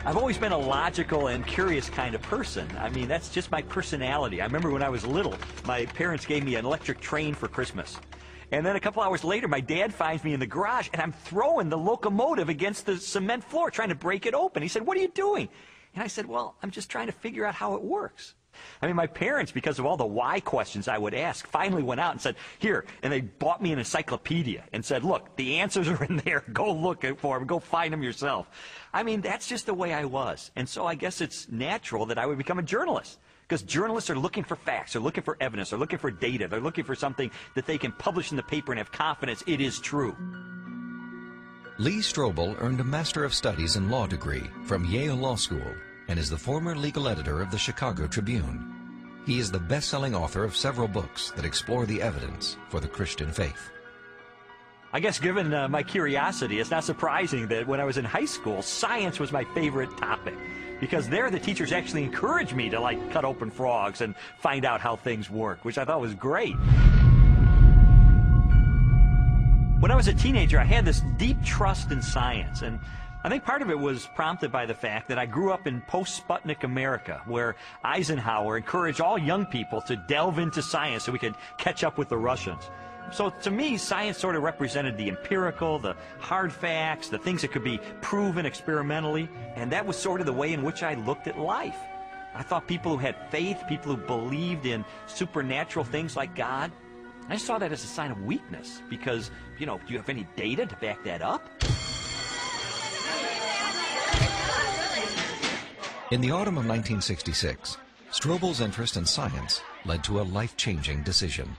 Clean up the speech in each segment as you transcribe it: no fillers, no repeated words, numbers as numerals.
I've always been a logical and curious kind of person. I mean, that's just my personality. I remember when I was little, my parents gave me an electric train for Christmas. And then a couple hours later, my dad finds me in the garage, and I'm throwing the locomotive against the cement floor, trying to break it open. He said, "What are you doing?" And I said, "Well, I'm just trying to figure out how it works." I mean, my parents, because of all the why questions I would ask, finally went out and said, "Here," and they bought me an encyclopedia and said, "Look, the answers are in there. Go look for them. Go find them yourself." I mean, that's just the way I was. And so I guess it's natural that I would become a journalist, because journalists are looking for facts, they're looking for evidence, they're looking for data, they're looking for something that they can publish in the paper and have confidence it is true. Lee Strobel earned a Master of Studies in Law degree from Yale Law School and is the former legal editor of the Chicago Tribune. He is the best-selling author of several books that explore the evidence for the Christian faith. I guess given my curiosity, it's not surprising that when I was in high school, science was my favorite topic, because there the teachers actually encouraged me to like cut open frogs and find out how things work, which I thought was great. When I was a teenager, I had this deep trust in science, and I think part of it was prompted by the fact that I grew up in post-Sputnik America, where Eisenhower encouraged all young people to delve into science so we could catch up with the Russians. So to me, science sort of represented the empirical, the hard facts, the things that could be proven experimentally, and that was sort of the way in which I looked at life. I thought people who had faith, people who believed in supernatural things like God, I saw that as a sign of weakness, because, you know, do you have any data to back that up? In the autumn of 1966, Strobel's interest in science led to a life-changing decision.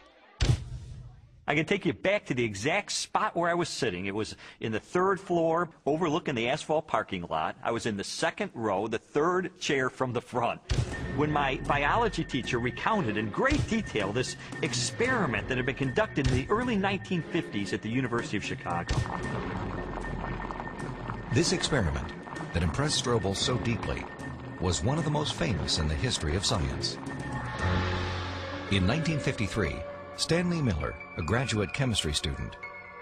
I can take you back to the exact spot where I was sitting. It was in the third floor, overlooking the asphalt parking lot. I was in the second row, the third chair from the front, when my biology teacher recounted in great detail this experiment that had been conducted in the early 1950s at the University of Chicago. This experiment that impressed Strobel so deeply was one of the most famous in the history of science. In 1953, Stanley Miller, a graduate chemistry student,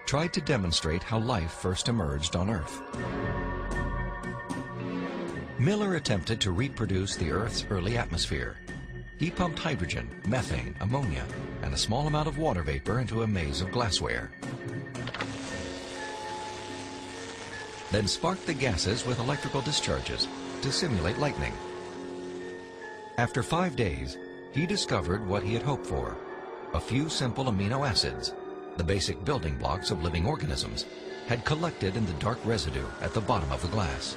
tried to demonstrate how life first emerged on Earth. Miller attempted to reproduce the Earth's early atmosphere. He pumped hydrogen, methane, ammonia, and a small amount of water vapor into a maze of glassware. Then sparked the gases with electrical discharges to simulate lightning. After 5 days, he discovered what he had hoped for: a few simple amino acids, the basic building blocks of living organisms, had collected in the dark residue at the bottom of the glass.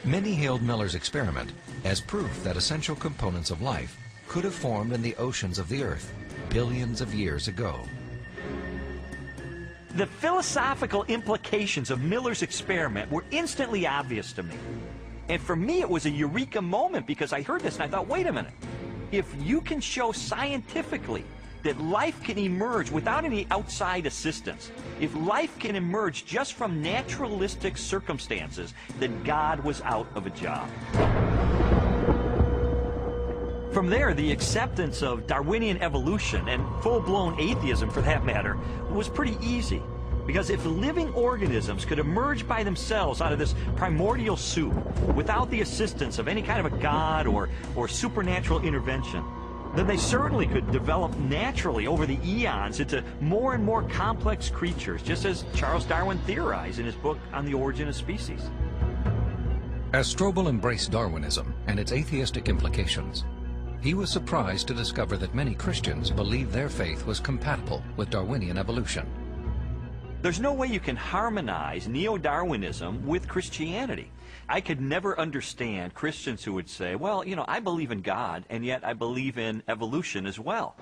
Many hailed Miller's experiment as proof that essential components of life could have formed in the oceans of the Earth billions of years ago. The philosophical implications of Miller's experiment were instantly obvious to me. And for me, it was a eureka moment, because I heard this and I thought, wait a minute. If you can show scientifically that life can emerge without any outside assistance, if life can emerge just from naturalistic circumstances, then God was out of a job. From there, the acceptance of Darwinian evolution, and full-blown atheism for that matter, was pretty easy. Because if living organisms could emerge by themselves out of this primordial soup without the assistance of any kind of a god or supernatural intervention, then they certainly could develop naturally over the eons into more and more complex creatures, just as Charles Darwin theorized in his book On the Origin of Species. As Strobel embraced Darwinism and its atheistic implications, he was surprised to discover that many Christians believed their faith was compatible with Darwinian evolution. There's no way you can harmonize neo-Darwinism with Christianity. I could never understand Christians who would say, well, you know, I believe in God, and yet I believe in evolution as well.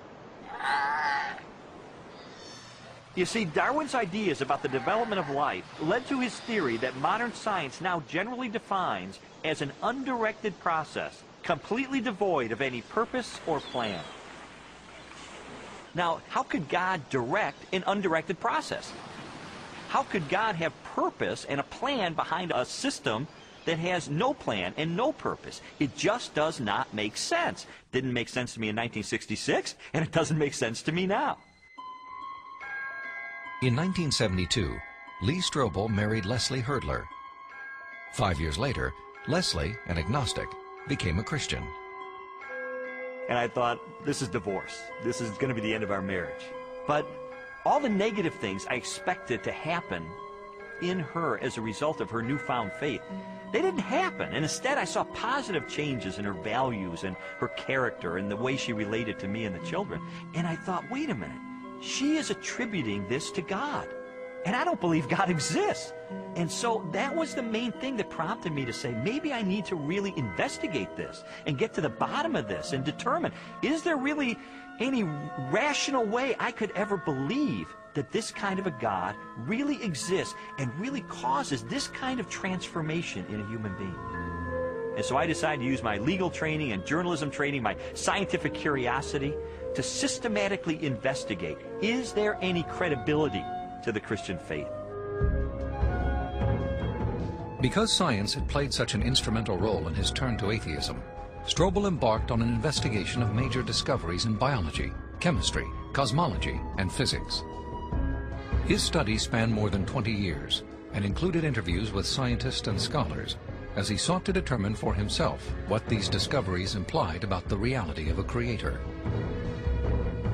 You see, Darwin's ideas about the development of life led to his theory that modern science now generally defines as an undirected process, completely devoid of any purpose or plan. Now, how could God direct an undirected process? How could God have purpose and a plan behind a system that has no plan and no purpose? It just does not make sense. Didn't make sense to me in 1966, and it doesn't make sense to me now. In 1972, Lee Strobel married Leslie Hurdler. 5 years later, Leslie, an agnostic, became a Christian. And I thought, this is divorce. This is going to be the end of our marriage. But all the negative things I expected to happen in her as a result of her newfound faith, they didn't happen. And instead, I saw positive changes in her values and her character and the way she related to me and the children. And I thought, wait a minute. She is attributing this to God. And I don't believe God exists. And so that was the main thing that prompted me to say, maybe I need to really investigate this and get to the bottom of this and determine, is there really any rational way I could ever believe that this kind of a God really exists and really causes this kind of transformation in a human being? And so I decided to use my legal training and journalism training, my scientific curiosity, to systematically investigate, is there any credibility to the Christian faith? Because science had played such an instrumental role in his turn to atheism, Strobel embarked on an investigation of major discoveries in biology, chemistry, cosmology, and physics. His studies spanned more than 20 years and included interviews with scientists and scholars as he sought to determine for himself what these discoveries implied about the reality of a creator.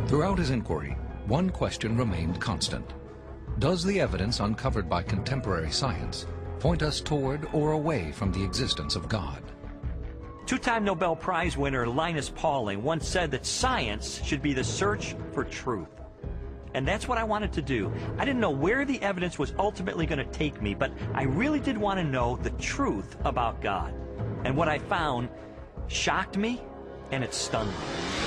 Throughout his inquiry, one question remained constant. Does the evidence uncovered by contemporary science point us toward or away from the existence of God? Two-time Nobel Prize winner Linus Pauling once said that science should be the search for truth. And that's what I wanted to do. I didn't know where the evidence was ultimately going to take me, but I really did want to know the truth about God. And what I found shocked me, and it stunned me.